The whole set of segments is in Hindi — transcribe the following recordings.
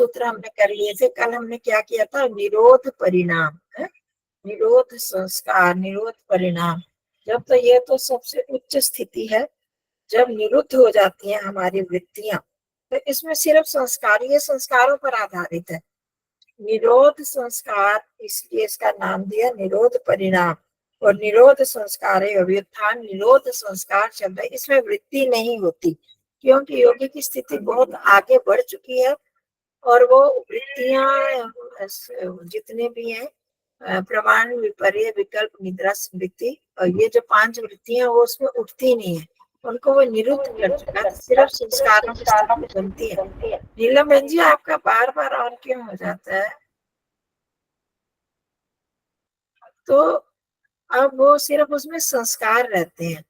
सूत्र हमने कर लिए थे। कल हमने क्या किया था, निरोध परिणाम है? निरोध संस्कार, निरोध परिणाम। जब तो ये तो सबसे उच्च स्थिति है, जब निरुद्ध हो जाती हैं हमारी वृत्तियां, तो इसमें सिर्फ संस्कार, ये संस्कारों पर आधारित है। निरोध संस्कार, इसलिए इसका नाम दिया निरोध परिणाम। और निरोध संस्कार है, व्युत्थान निरोध संस्कार शब्द है, इसमें वृत्ति नहीं होती, क्योंकि योगी की स्थिति बहुत आगे बढ़ चुकी है और वो वृत्तियां जितने भी हैं, प्रमाण, विपर्य, विकल्प, निद्रा, स्मृति, और ये जो 5 वृत्तियां वो उसमें उठती नहीं है, उनको वो निरुद्ध कर चुका है, सिर्फ संस्कारों की स्थिति बनती है। नीलम बहन जी, आपका बार बार ऑन क्यों हो जाता है? तो अब वो सिर्फ उसमें संस्कार रहते हैं,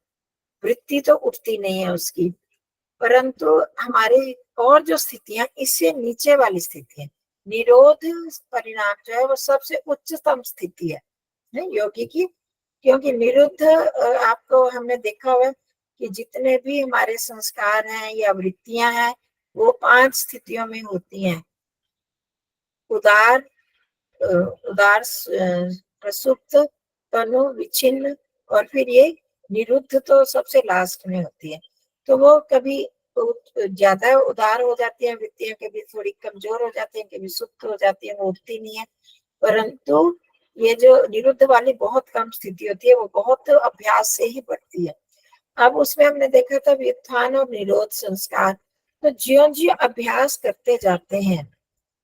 वृत्ति तो उठती नहीं है उसकी। परंतु हमारे और जो स्थितियां इससे नीचे वाली स्थिति है, निरोध परिणाम जो है वो सबसे उच्चतम स्थिति है योगी की। क्योंकि निरुद्ध, आपको हमने देखा हुआ कि जितने भी हमारे संस्कार हैं या वृत्तियां हैं वो 5 स्थितियों में होती हैं। उदार, उदार, प्रसुप्त, तनु, विच्छिन्न, और फिर ये निरुद्ध तो सबसे लास्ट में होती है। तो वो कभी ज्यादा उदार हो जाती है वृत्तियां, कभी थोड़ी कमजोर हो जाती है, कभी सुप्त हो जाती है, वो उठती नहीं है। परंतु ये जो निरुद्ध वाली बहुत कम स्थिति होती है, वो बहुत अभ्यास से ही बढ़ती है। अब उसमें हमने देखा था व्युत्थान और निरोध संस्कार। तो ज्यों ज्यों अभ्यास करते जाते हैं,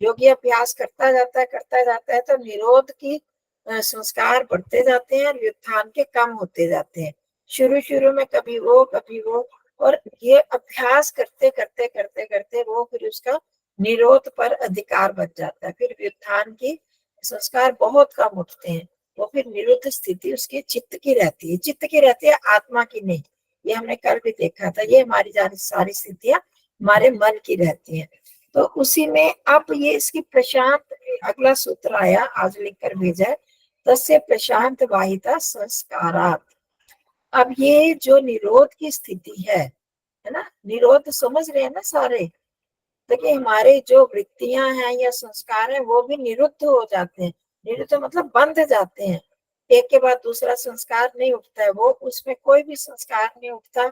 योगी अभ्यास करता जाता है तो निरोध की संस्कार बढ़ते जाते हैं और व्युत्थान के कम होते जाते हैं। शुरू शुरू में कभी वो, और ये अभ्यास करते करते करते करते वो फिर उसका निरोध पर अधिकार बच जाता है। फिर व्युत्थान की संस्कार बहुत कम उठते हैं, वो फिर निरुद्ध स्थिति उसकी चित्त की रहती है, चित्त की रहती है, आत्मा की नहीं। ये हमने कल भी देखा था, ये हमारी सारी स्थितियां हमारे मन की रहती हैं। तो उसी में अब ये इसकी प्रशांत, अगला सूत्र आया, आज लिख कर भेजा है, तस्य प्रशांत वाहिता संस्कारात। अब ये जो निरोध की स्थिति है ना, निरोध समझ रहे हैं ना सारे? देखिए हमारे जो वृत्तियां हैं या संस्कार हैं वो भी निरुद्ध हो जाते हैं। निरुद्ध मतलब बंध जाते हैं, एक के बाद दूसरा संस्कार नहीं उठता है, वो उसमें कोई भी संस्कार नहीं उठता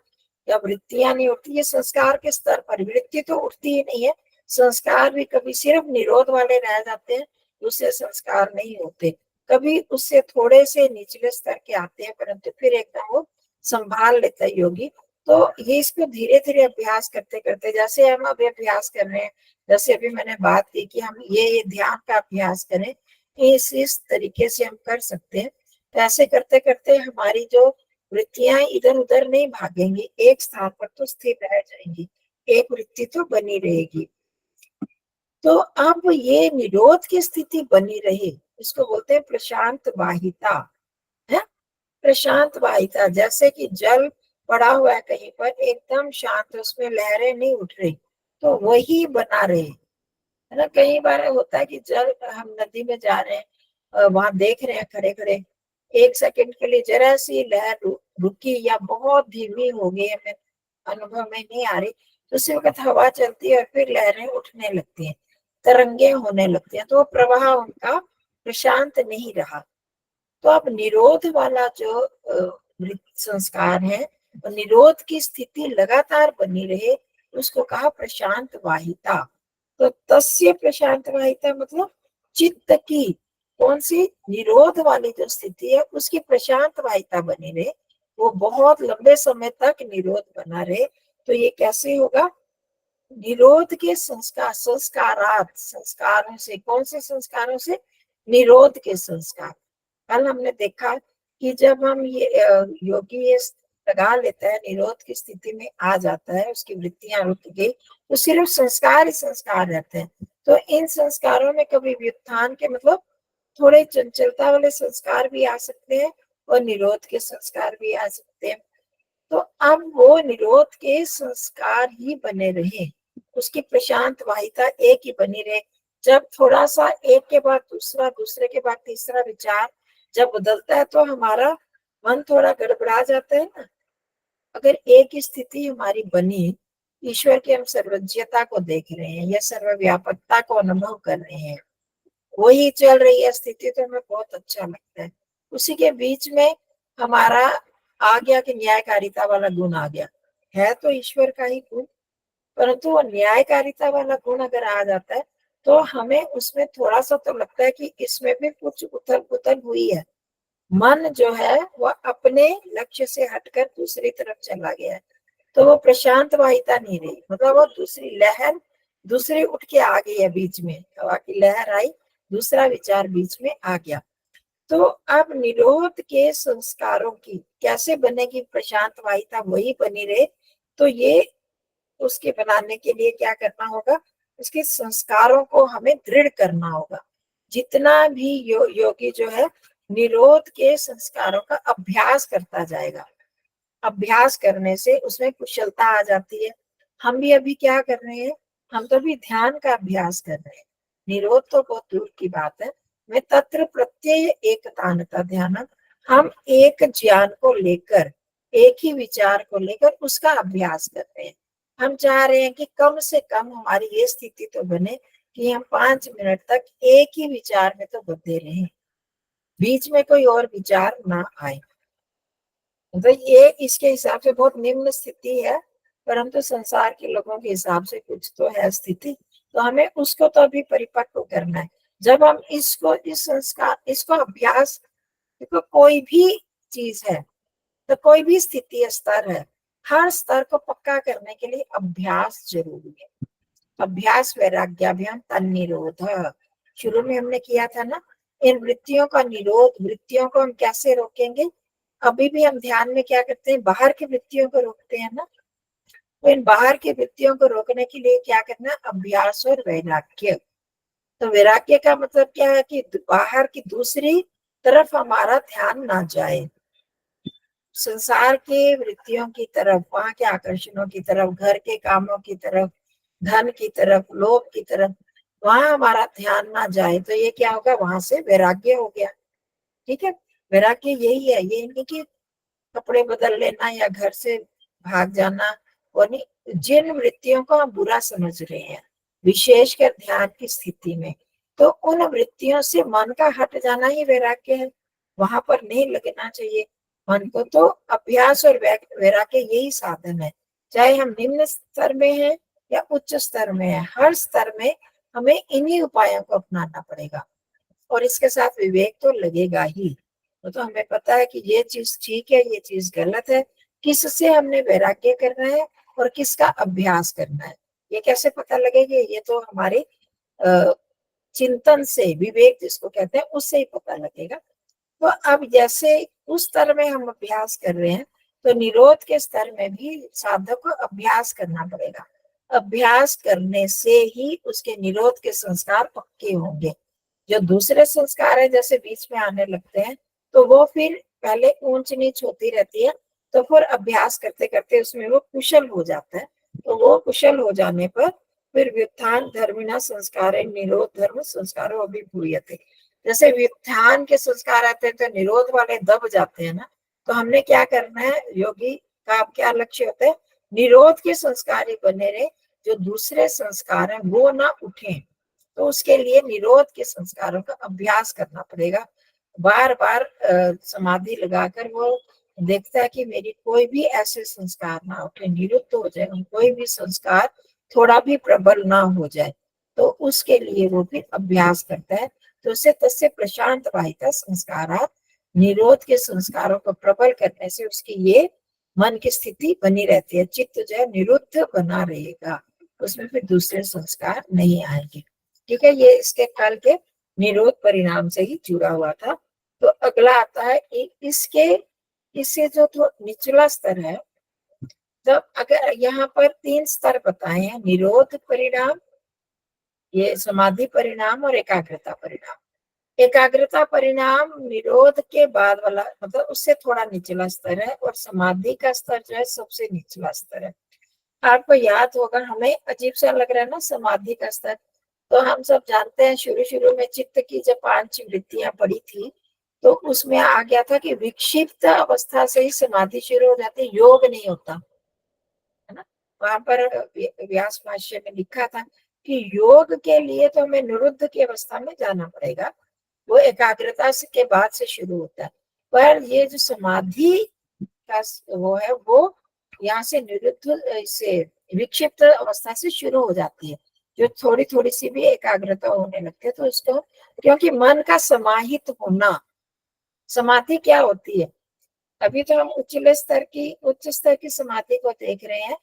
या वृत्तियां नहीं उठती। ये संस्कार के स्तर पर, वृत्ति तो उठती ही नहीं है, संस्कार भी कभी सिर्फ निरोध वाले रह जाते हैं, दूसरे संस्कार नहीं होते। कभी उससे थोड़े से निचले स्तर के आते हैं, परंतु फिर एकदम वो संभाल लेता है योगी। तो ये इसको धीरे धीरे अभ्यास करते करते, जैसे हम अभी अभ्यास कर रहे हैं, जैसे अभी मैंने बात की कि हम ये ध्यान का अभ्यास करें, इस तरीके से हम कर सकते हैं। तो ऐसे करते करते हमारी जो वृत्तियां इधर उधर नहीं भागेंगी, एक स्थान पर तो स्थिर रह जाएंगी, एक वृत्ति तो बनी रहेगी। तो अब ये निरोध की स्थिति बनी रहे, इसको बोलते हैं प्रशांत वाहिता है। प्रशांत वाहिता, जैसे कि जल पड़ा हुआ है कहीं पर, एकदम शांत, उसमें लहरें नहीं उठ रही, तो वही बना रहे है ना। कई बार होता है कि जल, हम नदी में जा रहे हैं, वहां देख रहे हैं खड़े खड़े, 1 सेकंड के लिए जरा सी लहर रुकी या बहुत धीमी हो गई, हमें अनुभव में नहीं आ रही, तो उसी वक्त हवा चलती है और फिर लहरें उठने लगती हैं, तरंगे होने लगती हैं, तो वो प्रवाह उनका प्रशांत नहीं रहा। तो अब निरोध वाला जो संस्कार है, निरोध की स्थिति लगातार बनी रहे, उसको कहा प्रशांत वाहिता। तो तस्य प्रशांत वाहिता मतलब चित्त की कौन सी, निरोध वाली जो स्थिति है उसकी प्रशांत वाहिता बनी रहे, वो बहुत लंबे समय तक निरोध बना रहे। तो ये कैसे होगा? निरोध के संस्कार, संस्कारों से, कौन से संस्कारों से? निरोध के संस्कार। कल हमने देखा कि जब हम ये योगी ये लगा लेता है, निरोध की स्थिति में आ जाता है, उसकी वृत्तियां रुक गई, तो सिर्फ संस्कार ही संस्कार रहते हैं। तो इन संस्कारों में कभी व्युत्थान के मतलब थोड़े चंचलता वाले संस्कार भी आ सकते हैं और निरोध के संस्कार भी आ सकते हैं। तो अब वो निरोध के संस्कार ही बने रहे, उसकी प्रशांत वाहिता एक ही बनी रहे। जब थोड़ा सा एक के बाद दूसरा, दूसरे के बाद तीसरा विचार जब बदलता है तो हमारा मन थोड़ा गड़बड़ा जाता है ना। अगर एक ही स्थिति हमारी बनी ईश्वर की हम सर्वज्ञता को देख रहे हैं या सर्वव्यापकता को अनुभव कर रहे हैं, वही चल रही है स्थिति, तो हमें बहुत अच्छा लगता है। उसी के बीच में हमारा आ गया कि न्यायकारिता वाला गुण आ गया, है तो ईश्वर का ही गुण, परंतु वो न्यायकारिता वाला गुण अगर आ जाता है तो हमें उसमें थोड़ा सा तो लगता है कि इसमें भी कुछ उथल पुथल हुई है। मन जो है वह अपने लक्ष्य से हटकर दूसरी तरफ चला गया है, तो वो प्रशांत वाहिता नहीं रही, मतलब वो दूसरी लहर दूसरी उठ के आ गई है, बीच में हवा की लहर आई, दूसरा विचार बीच में आ गया। तो अब निरोध के संस्कारों की कैसे बनेगी प्रशांत वाहिता वही बनी रहे, तो ये उसके बनाने के लिए क्या करना होगा, उसके संस्कारों को हमें दृढ़ करना होगा। जितना भी योगी जो है निरोध के संस्कारों का अभ्यास करता जाएगा, अभ्यास करने से उसमें कुशलता आ जाती है। हम भी अभी क्या कर रहे हैं, हम तो भी ध्यान का अभ्यास कर रहे हैं, निरोध तो बहुत दूर की बात है। मैं तत्र प्रत्यय एकतानता ध्यान, हम एक ज्ञान को लेकर, एक ही विचार को लेकर उसका अभ्यास कर रहे हैं। हम चाह रहे हैं कि कम से कम हमारी ये स्थिति तो बने कि हम 5 मिनट तक एक ही विचार में तो बंधे रहें, बीच में कोई और विचार ना आए। तो ये इसके हिसाब से बहुत निम्न स्थिति है, परंतु संसार के लोगों के हिसाब से कुछ तो है स्थिति, तो हमें उसको तो अभी परिपक्व करना है। जब हम इसको इस संस्कार इसको अभ्यास, देखो कोई भी चीज है तो कोई भी स्थिति स्तर है, हर स्तर को पक्का करने के लिए अभ्यास जरूरी है। अभ्यास वैराग्याभ्याम तन्निरोध, शुरू में हमने किया था ना, इन वृत्तियों का निरोध, वृत्तियों को हम कैसे रोकेंगे। अभी भी हम ध्यान में क्या करते हैं, बाहर की वृत्तियों को रोकते हैं ना, तो इन बाहर की वृत्तियों को रोकने के लिए क्या करना, अभ्यास और वैराग्य। तो वैराग्य का मतलब क्या है कि बाहर की दूसरी तरफ हमारा ध्यान ना जाए, संसार के वृत्तियों की तरफ, वहां के आकर्षणों की तरफ, घर के कामों की तरफ, धन की तरफ, लोभ की तरफ, वहां हमारा ध्यान ना जाए, तो ये क्या होगा, वहां से वैराग्य हो गया। ठीक है, वैराग्य यही है, ये नहीं कि कपड़े बदल लेना या घर से भाग जाना, वो नहीं। जिन वृत्तियों को हम बुरा समझ रहे हैं विशेषकर ध्यान की स्थिति में, तो उन वृत्तियों से मन का हट जाना ही वैराग्य है, वहां पर नहीं लगना चाहिए मन को। तो अभ्यास और वैराग्य यही साधन है, चाहे हम निम्न स्तर में हैं या उच्च स्तर में है, हर स्तर में हमें इन्हीं उपायों को अपनाना पड़ेगा, और इसके साथ विवेक तो लगेगा ही। तो हमें पता है कि ये चीज ठीक है, ये चीज गलत है, किससे हमने वैराग्य करना है और किसका अभ्यास करना है, ये कैसे पता लगेगा, ये तो हमारे चिंतन से, विवेक जिसको कहते हैं, उससे ही पता लगेगा। तो अब जैसे उस स्तर में हम अभ्यास कर रहे हैं, तो निरोध के स्तर में भी साधक को अभ्यास करना पड़ेगा। अभ्यास करने से ही उसके निरोध के संस्कार पक्के होंगे। जो दूसरे संस्कार है जैसे बीच में आने लगते हैं, तो वो फिर पहले ऊंच नीच होती रहती है, तो फिर अभ्यास करते करते उसमें वो कुशल हो जाता है। तो वो कुशल हो जाने पर फिर व्युत्थान धर्मिणा संस्कार है, निरोध धर्म संस्कारों अभिभूयते। जैसे व्युत्थान के संस्कार आते हैं तो निरोध वाले दब जाते हैं ना, तो हमने क्या करना है, योगी का क्या लक्ष्य होता है, निरोध के संस्कार ही बने रहे, जो दूसरे संस्कार हैं वो ना उठे। तो उसके लिए निरोध के संस्कारों का अभ्यास करना पड़ेगा, बार बार समाधि लगाकर वो देखता है कि मेरी कोई भी ऐसे संस्कार ना उठे, निरुद्ध हो जाए, कोई भी संस्कार थोड़ा भी प्रबल ना हो जाए, तो उसके लिए वो फिर अभ्यास करता है। तो उससे तस्य प्रशांत वाहिता संस्कारात, निरोध के संस्कारों को प्रबल करने से उसकी ये मन की स्थिति बनी रहती है, चित्त जो है निरुद्ध बना रहेगा, उसमें फिर दूसरे संस्कार नहीं आएंगे। ठीक है, ये इसके कल के निरोध परिणाम से ही जुड़ा हुआ था। तो अगला आता है इसके इससे जो तो निचला स्तर है, तो अगर यहाँ पर 3 स्तर बताए हैं, निरोध परिणाम, ये समाधि परिणाम और एकाग्रता परिणाम। एकाग्रता परिणाम निरोध के बाद वाला, मतलब उससे थोड़ा निचला स्तर है, और समाधि का स्तर जो है सबसे निचला स्तर है। आपको याद होगा, हमें अजीब सा लग रहा है ना समाधि का स्तर, तो हम सब जानते हैं शुरू शुरू में चित्त की जब 5 वृत्तियां पड़ी थी, तो उसमें आ गया था कि विक्षिप्त अवस्था से ही समाधि शुरू हो जाती, योग नहीं होता है ना। वहां पर व्यास भाष्य में लिखा था कि योग के लिए तो हमें निरुद्ध की अवस्था में जाना पड़ेगा, वो एकाग्रता से के बाद से शुरू होता है। पर ये जो समाधि का वो है, वो यहाँ से निरुद्ध से विक्षिप्त अवस्था से शुरू हो जाती है, जो थोड़ी थोड़ी सी भी एकाग्रता होने लगती है तो उसको, क्योंकि मन का समाहित होना, समाधि क्या होती है, अभी तो हम उच्च स्तर की समाधि को देख रहे हैं।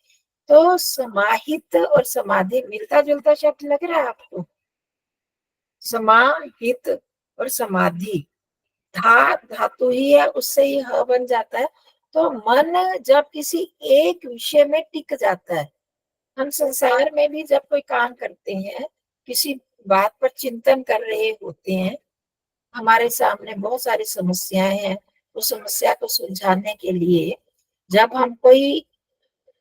तो समाहित और समाधि मिलता जुलता शब्द लग रहा है आपको? समाहित और समाधि धातु ही है, उससे ही ह बन जाता है। तो मन जब किसी एक विषय में टिक जाता है, हम संसार में भी जब कोई काम करते हैं, किसी बात पर चिंतन कर रहे होते हैं, हमारे सामने बहुत सारी समस्याएं हैं, उस समस्या को सुलझाने के लिए जब हम कोई,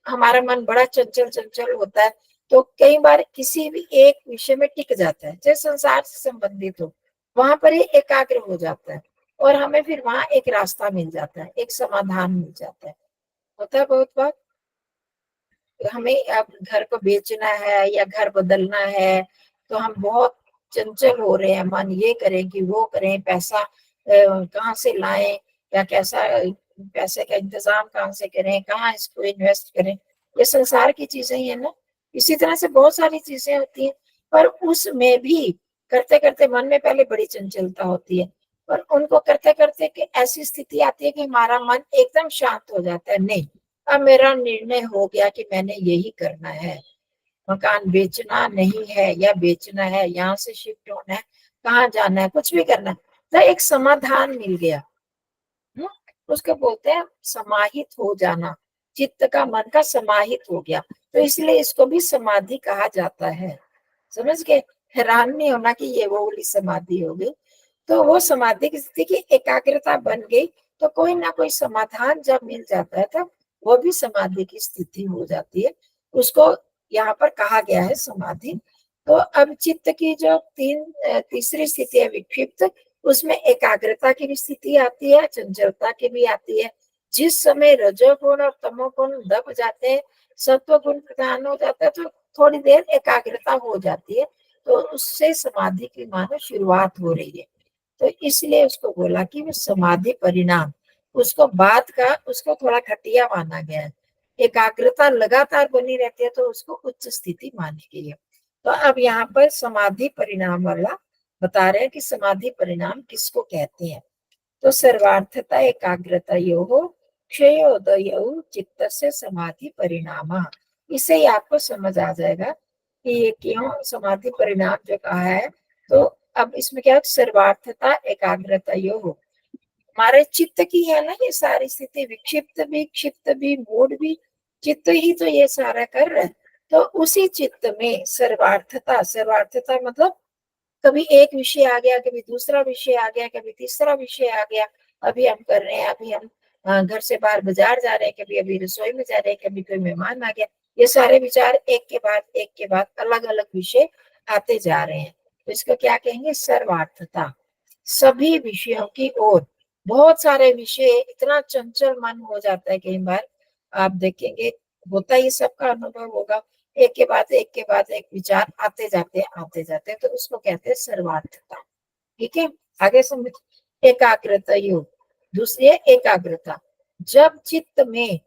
हमारा मन बड़ा चंचल चंचल होता है, तो कई बार किसी भी एक विषय में टिक जाता है, चाहे संसार से संबंधित हो, वहां पर ही एकाग्र हो जाता है और हमें फिर वहां एक रास्ता मिल जाता है, एक समाधान मिल जाता है। होता है बहुत बार हमें अब घर को बेचना है या घर बदलना है, तो हम बहुत चंचल हो रहे हैं, मन ये करें कि वो करें, पैसा कहाँ से लाएं, या कैसा पैसे का इंतजाम कहाँ से करें, कहाँ इसको इन्वेस्ट करें, ये संसार की चीजें ही है ना। इसी तरह से बहुत सारी चीजें होती हैं, पर उसमें भी करते करते मन में पहले बड़ी चंचलता होती है, पर उनको करते करते कि ऐसी स्थिति आती है कि हमारा मन एकदम शांत हो जाता है, नहीं अब मेरा निर्णय हो गया कि मैंने यही करना है, मकान बेचना नहीं है या बेचना है, यहाँ से शिफ्ट होना है, कहाँ जाना है, कुछ भी करना है, तो एक समाधान मिल गया। उसको बोलते हैं समाहित हो जाना, चित्त का मन का समाहित हो गया, तो इसलिए इसको भी समाधि कहा जाता है। समझ गए? हैरान नहीं होना कि ये वो वाली समाधि हो गई। तो वो समाधि की स्थिति की एकाग्रता बन गई, तो कोई ना कोई समाधान जब मिल जाता है तब वो भी समाधि की स्थिति हो जाती है, उसको यहाँ पर कहा गया है समाधि। तो अब चित्त की जो तीसरी स्थिति है विक्षिप्त, उसमें एकाग्रता की भी स्थिति आती है, चंचलता की भी आती है। जिस समय रजोगुण और तमोगुण दब जाते हैं, सत्व गुण प्रधान हो जाता है, तो थोड़ी देर एकाग्रता हो जाती है, तो उससे समाधि की मानो शुरुआत हो रही है। तो इसलिए उसको बोला कि वो समाधि परिणाम, उसको बाद का उसको थोड़ा घटिया माना गया है। एकाग्रता लगातार बनी रहती है तो उसको उच्च स्थिति मानी गई है। तो अब यहाँ पर समाधि परिणाम वाला बता रहे हैं कि समाधि परिणाम किसको कहते हैं। तो सर्वार्थता एकाग्रता यो क्षयोदय चित्त से समाधि परिणाम, इससे ही आपको समझ आ जाएगा कि ये क्यों समाधि परिणाम जो कहा है। तो अब इसमें क्या है, सर्वार्थता एकाग्रता यो हमारे चित्त की है ना, ये सारी स्थिति विक्षिप्त भी क्षिप्त भी मूड भी चित्त ही तो ये सारा कर रहा है। तो उसी चित्त में सर्वार्थता, सर्वार्थता मतलब कभी एक विषय आ गया, कभी दूसरा विषय आ गया, कभी तीसरा विषय आ गया, अभी हम कर रहे हैं, अभी हम घर से बाहर बाजार जा रहे हैं, कभी अभी रसोई में जा रहे हैं, कभी कोई मेहमान आ गया, ये सारे विचार एक के बाद अलग अलग विषय आते जा रहे हैं, तो इसको क्या कहेंगे, सर्वार्थता। सभी विषयों की ओर, बहुत सारे विषय, इतना चंचल मन हो जाता है कई बार, आप देखेंगे होता ही, सबका अनुभव होगा, एक के बाद एक के बाद एक विचार आते जाते हैं, तो उसको कहते हैं सर्वार्थता। ठीक है, आगे समझ। एकाग्रता योग, दूसरी है एकाग्रता। जब चित्त में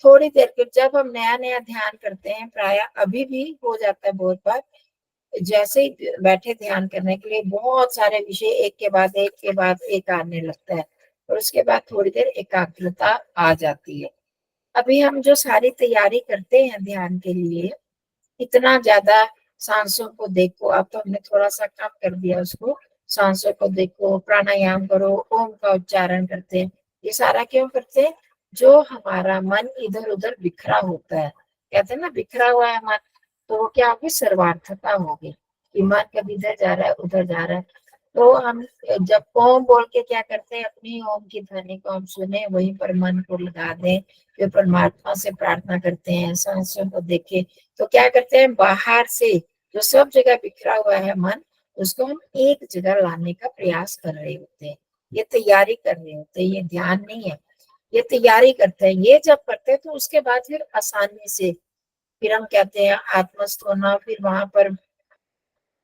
थोड़ी देर के, जब हम नया नया ध्यान करते हैं, प्राय अभी भी हो जाता है बहुत बार, जैसे ही बैठे ध्यान करने के लिए बहुत सारे विषय एक के बाद एक आने लगता है, और उसके बाद थोड़ी देर एकाग्रता आ जाती है। अभी हम जो सारी तैयारी करते हैं ध्यान के लिए, इतना ज्यादा सांसों को देखो, अब तो हमने थोड़ा सा कम कर दिया उसको, सांसों को देखो, प्राणायाम करो, ओम का उच्चारण करते हैं, ये सारा क्यों करते हैं, जो हमारा मन इधर उधर बिखरा होता है, कहते हैं ना बिखरा हुआ है मन, तो वो क्या होगी, सर्वार्थता होगी, कि मन कभी इधर जा रहा है उधर जा रहा है। तो हम जब ओम बोल के क्या करते हैं, अपनी ओम की ध्वनि को हम सुने, वहीं पर मन को लगा दें, फिर परमात्मा से प्रार्थना करते हैं, सांसों को देखें, तो क्या करते हैं, बाहर से जो सब जगह बिखरा हुआ है मन, उसको हम एक जगह लाने का प्रयास कर रहे होते हैं, ये तैयारी कर रहे होते हैं, ये ध्यान नहीं है, ये तैयारी करते हैं। ये जब करते हैं तो उसके बाद फिर आसानी से फिर हम कहते हैं आत्मस्थ होना, फिर वहां पर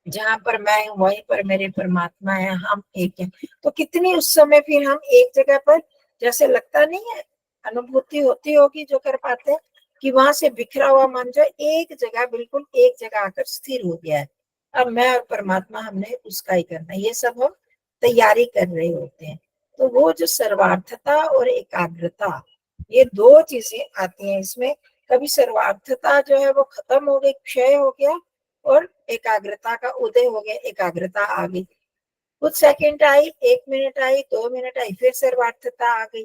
जहां पर मैं हूँ वहीं पर मेरे परमात्मा है, हम एक हैं। तो कितनी उस समय फिर हम एक जगह पर, जैसे लगता नहीं है, अनुभूति होती होगी जो कर पाते हैं, कि वहां से बिखरा हुआ मन जो एक जगह, बिल्कुल एक जगह आकर स्थिर हो गया है। अब मैं और परमात्मा हमने उसका ही करना है, ये सब हम तैयारी कर रहे होते हैं। तो वो जो सर्वार्थता और एकाग्रता, ये दो चीजें आती हैं इसमें। कभी सर्वार्थता जो है वो खत्म हो गई, क्षय हो गया, और एकाग्रता का उदय हो गया, एकाग्रता आ गई। कुछ second I, 1 minute I, 2 minute I, फिर सर्वार्थता आ गई,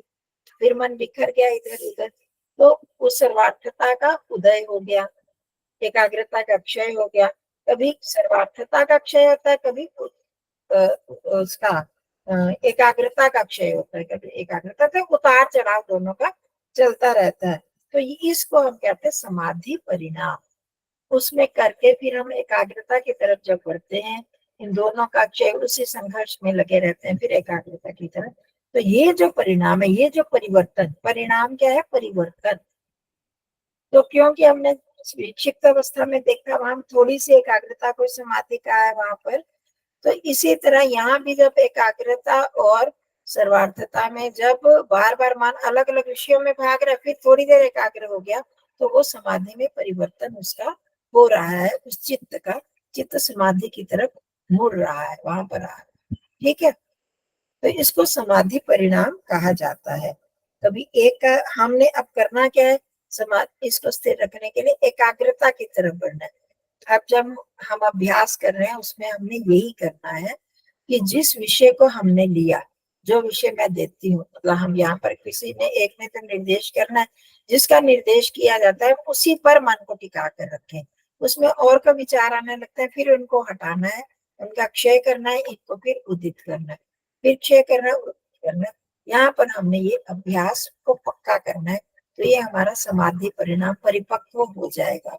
फिर मन बिखर गया इधर उधर। तो उस सर्वार्थता का उदय हो गया, एकाग्रता का क्षय हो गया। कभी सर्वार्थता का क्षय होता है, कभी उसका एकाग्रता का क्षय होता है, कभी एकाग्रता, तो उतार चढ़ाव दोनों का चलता रहता है। तो इसको हम कहते हैं समाधि परिणाम। उसमें करके फिर हम एकाग्रता की तरफ जब बढ़ते हैं, इन दोनों का क्षय, उसी संघर्ष में लगे रहते हैं, फिर एकाग्रता की तरफ। तो ये जो परिणाम है, ये जो परिवर्तन, परिणाम क्या है? परिवर्तन। तो क्योंकि हमने विक्षिप्त अवस्था में देखा, वहां थोड़ी सी एकाग्रता को समाधि का है वहां पर, तो इसी तरह यहाँ भी जब एकाग्रता और सर्वार्थता में जब बार बार मन अलग अलग विषयों में भाग रहा है, फिर थोड़ी देर एकाग्र हो गया, तो वो समाधि में परिवर्तन उसका हो रहा है, उस चित्त का, चित्त समाधि की तरफ मुड़ रहा है, वहां पर आ रहा है। ठीक है, तो इसको समाधि परिणाम कहा जाता है। कभी एक हमने अब करना क्या है, समाधि इसको स्थिर रखने के लिए एकाग्रता की तरफ बढ़ना है। अब जब हम अभ्यास कर रहे हैं, उसमें हमने यही करना है कि जिस विषय को हमने लिया, जो विषय मैं देती हूँ, मतलब हम यहाँ पर किसी ने एक ने तो निर्देश करना है, जिसका निर्देश किया जाता है उसी पर मन को टिका कर रखें। उसमें और का विचार आने लगता है, फिर उनको हटाना है, उनका क्षय करना है, इनको फिर उदित करना है, फिर क्षय करना है, उदित करना है। यहाँ पर हमने ये अभ्यास को पक्का करना है, तो ये हमारा समाधि परिणाम परिपक्व हो जाएगा।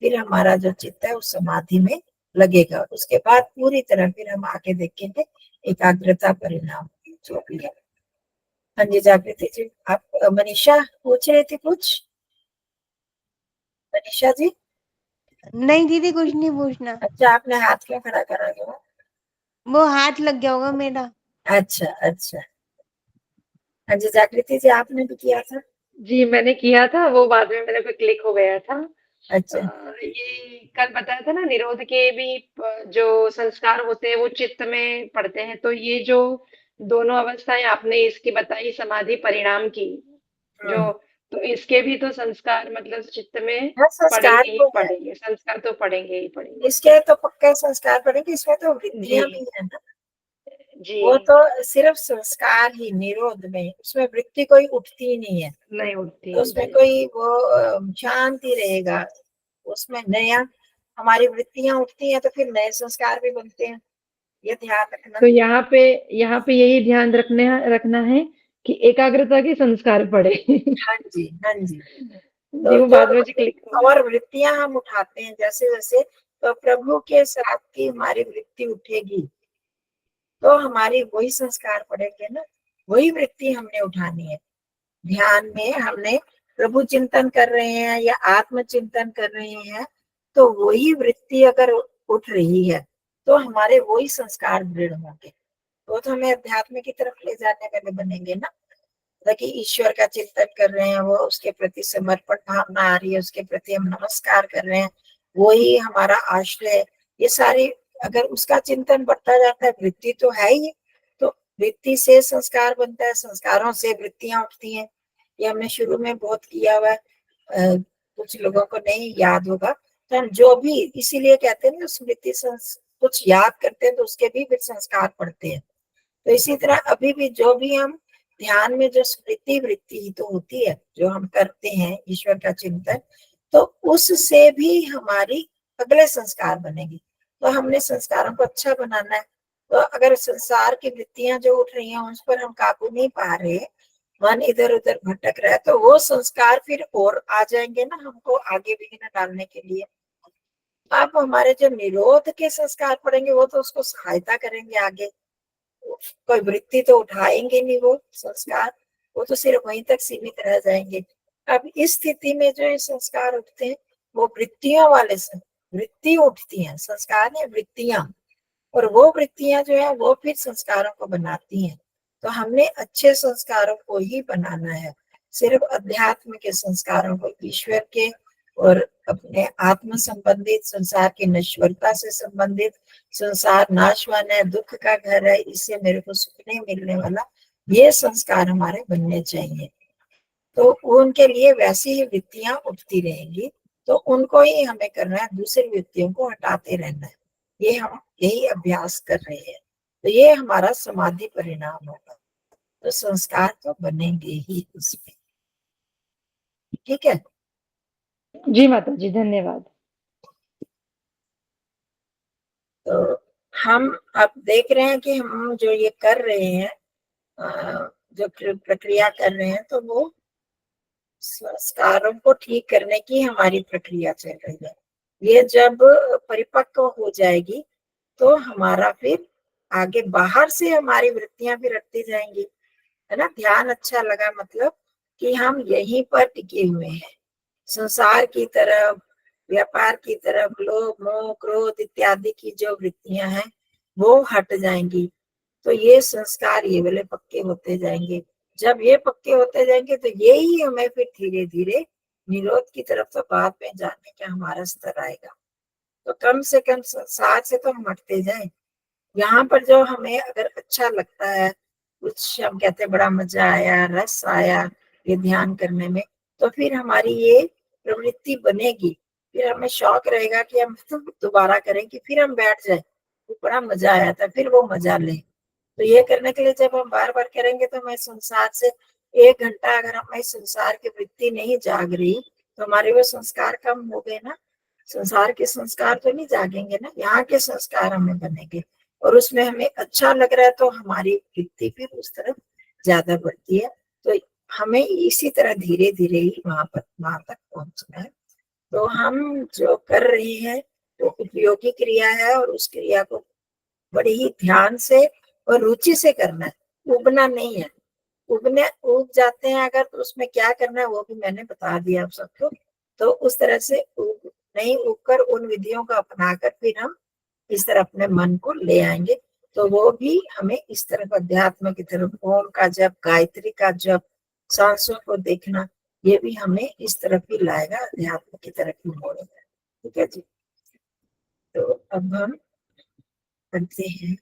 फिर हमारा जो चित्त है उस समाधि में लगेगा। उसके बाद पूरी तरह फिर हम आके देखेंगे एकाग्रता परिणाम जो भी है। हाँ जी जागृति जी, आप मनीषा पूछ रहे थे कुछ? मनीषा जी, नहीं दीदी, कुछ नहीं पूछना। अच्छा आपने हाथ क्यों खड़ा करा हुआ? वो हाथ लग गया होगा मेरा। अच्छा अच्छा। हाँ जी जागृति जी, आपने भी किया था? जी, मैंने किया था, वो बाद में मेरे पे क्लिक हो गया था। अच्छा ये कल बताया था ना, निरोध के भी जो संस्कार होते हैं वो चित्त में पड़ते हैं। तो ये जो दोनों अवस्थाएं आपने इसकी बताई, समाधि परिणाम की, हम्म। जो, तो इसके भी तो संस्कार मतलब चित्त में हाँ संस्कार पड़ेंगे ही तो है, पड़ेंगे, संस्कार तो पड़ेंगे ही पड़ेंगे। इसके तो पक्का संस्कार पड़ेंगे, इसमें तो जी वृत्तियां भी है ना। जी। वो तो सिर्फ संस्कार ही, निरोध में उसमें वृत्ति कोई उठती ही नहीं है। नहीं उठती तो है उसमें जी। कोई वो शांति रहेगा। उसमें नया हमारी वृत्तियां उठती हैं, तो फिर नए संस्कार भी बनते हैं, ये ध्यान रखना। तो यहाँ पे यही ध्यान रखना है कि एकाग्रता के संस्कार पड़े। हाँ जी हाँ जी। जी, तो वो जो बाद में क्लिक हो गया। और वृत्तियां हम उठाते हैं जैसे जैसे, तो प्रभु के साथ की हमारी वृत्ति उठेगी, तो हमारी वही संस्कार पड़ेंगे ना, वही वृत्ति हमने उठानी है। ध्यान में हमने प्रभु चिंतन कर रहे हैं या आत्म चिंतन कर रहे हैं, तो वही वृत्ति अगर उठ रही है, तो हमारे वही संस्कार दृढ़ होंगे, वो तो हमें अध्यात्म की तरफ ले जाने वाले बनेंगे ना। देखिए ईश्वर का चिंतन कर रहे हैं, वो उसके प्रति समर्पण भावना आ रही है, उसके प्रति हम नमस्कार कर रहे हैं, वही हमारा आश्रय है। ये सारी, अगर उसका चिंतन बढ़ता जाता है, वृत्ति तो है ही, तो वृत्ति से संस्कार बनता है, संस्कारों से वृत्तियां उठती हैं। ये हमने शुरू में बहुत किया हुआ है, कुछ लोगों को नहीं याद होगा। तो हम जो भी, इसीलिए कहते हैं ना स्मृति कुछ याद करते हैं तो उसके भी फिर संस्कार पड़ते हैं। तो इसी तरह अभी भी जो भी हम ध्यान में जो स्मृति वृत्ति ही तो होती है, जो हम करते हैं ईश्वर का चिंतन, तो उससे भी हमारी अगले संस्कार बनेगी। तो हमने संस्कारों को अच्छा बनाना है। तो अगर संसार की वृत्तियां जो उठ रही हैं उस पर हम काबू नहीं पा रहे, मन इधर उधर भटक रहा है, तो वो संस्कार फिर और आ जाएंगे ना हमको आगे विघ्न डालने के लिए। अब हमारे जो निरोध के संस्कार पड़ेंगे, वो तो उसको सहायता करेंगे आगे। कोई वृत्ति तो उठाएंगे नहीं वो संस्कार, वो तो सिर्फ वहीं तक सीमित रह जाएंगे। अब इस स्थिति में जो ये संस्कार उठते हैं, वो वृत्तियों वाले से वृत्ति उठती हैं, संस्कार है वृत्तियां, और वो वृत्तियां जो है वो फिर संस्कारों को बनाती हैं। तो हमने अच्छे संस्कारों को ही बनाना है, सिर्फ अध्यात्म के संस्कारों को, ईश्वर के और अपने आत्म संबंधित, संसार की नश्वरता से संबंधित, संसार नाशवान है, दुख का घर है, इससे मेरे को सुख नहीं मिलने वाला, ये संस्कार हमारे बनने चाहिए। तो उनके लिए वैसी ही वृत्तियां उठती रहेंगी, तो उनको ही हमें करना है, दूसरी वृत्तियों को हटाते रहना है। ये हम यही अभ्यास कर रहे हैं, तो ये हमारा समाधि परिणाम होगा। तो संस्कार तो बनेंगे ही उसमें। ठीक है, जी माता जी, धन्यवाद। तो हम अब देख रहे हैं कि हम जो ये कर रहे हैं, जो प्रक्रिया कर रहे हैं, तो वो संस्कारों को ठीक करने की हमारी प्रक्रिया चल रही है। ये जब परिपक्व हो जाएगी तो हमारा फिर आगे बाहर से हमारी वृत्तियां भी रखती जाएंगी, है ना। ध्यान अच्छा लगा, मतलब कि हम यहीं पर टिके हुए हैं, संसार की तरफ, व्यापार की तरफ, लोभ मोह क्रोध इत्यादि की जो वृत्तियां हैं वो हट जाएंगी। तो ये संस्कार ये वाले पक्के होते जाएंगे। जब ये पक्के होते जाएंगे तो ये ही हमें फिर धीरे धीरे निरोध की तरफ तो बाद में जाने का हमारा स्तर आएगा। तो कम से कम संसार से तो हम हटते जाए। यहाँ पर जो हमें अगर अच्छा लगता है, कुछ हम कहते हैं बड़ा मजा आया, रस आया ये ध्यान करने में, तो फिर हमारी ये प्रवृत्ति बनेगी, फिर हमें शौक रहेगा कि हम दोबारा करें, कि फिर हम बैठ जाए, तो बड़ा मजा आया था, फिर वो मजा लें। तो ये करने के लिए जब हम बार बार करेंगे तो हमें संसार से 1 घंटा अगर हमें संसार की वृत्ति नहीं जाग रही, तो हमारे वो संस्कार कम हो गए ना। संसार के संस्कार तो नहीं जागेंगे ना, यहाँ के संस्कार हमें बनेंगे, और उसमें हमें अच्छा लग रहा है तो हमारी वृत्ति फिर उस तरफ ज्यादा बढ़ती है। तो हमें इसी तरह धीरे धीरे ही वहां तक पहुंचना है। तो हम जो कर रहे हैं वो उपयोगी क्रिया है, और उस क्रिया को बड़ी ही ध्यान से और रुचि से करना है, उबना नहीं है। उबने उग जाते हैं अगर, तो उसमें क्या करना है वो भी मैंने बता दिया आप सबको। तो उस तरह से नहीं उगकर उन विधियों को अपनाकर फिर हम इस तरह अपने मन को ले आएंगे। तो वो भी हमें इस तरफ अध्यात्म की तरफ, ओम का जप, गायत्री का जप, सांसों को देखना, ये भी हमें इस तरफ ही लाएगा, अध्यात्म की तरफ ही मोड़ेगा। ठीक है जी। तो अब हम करते हैं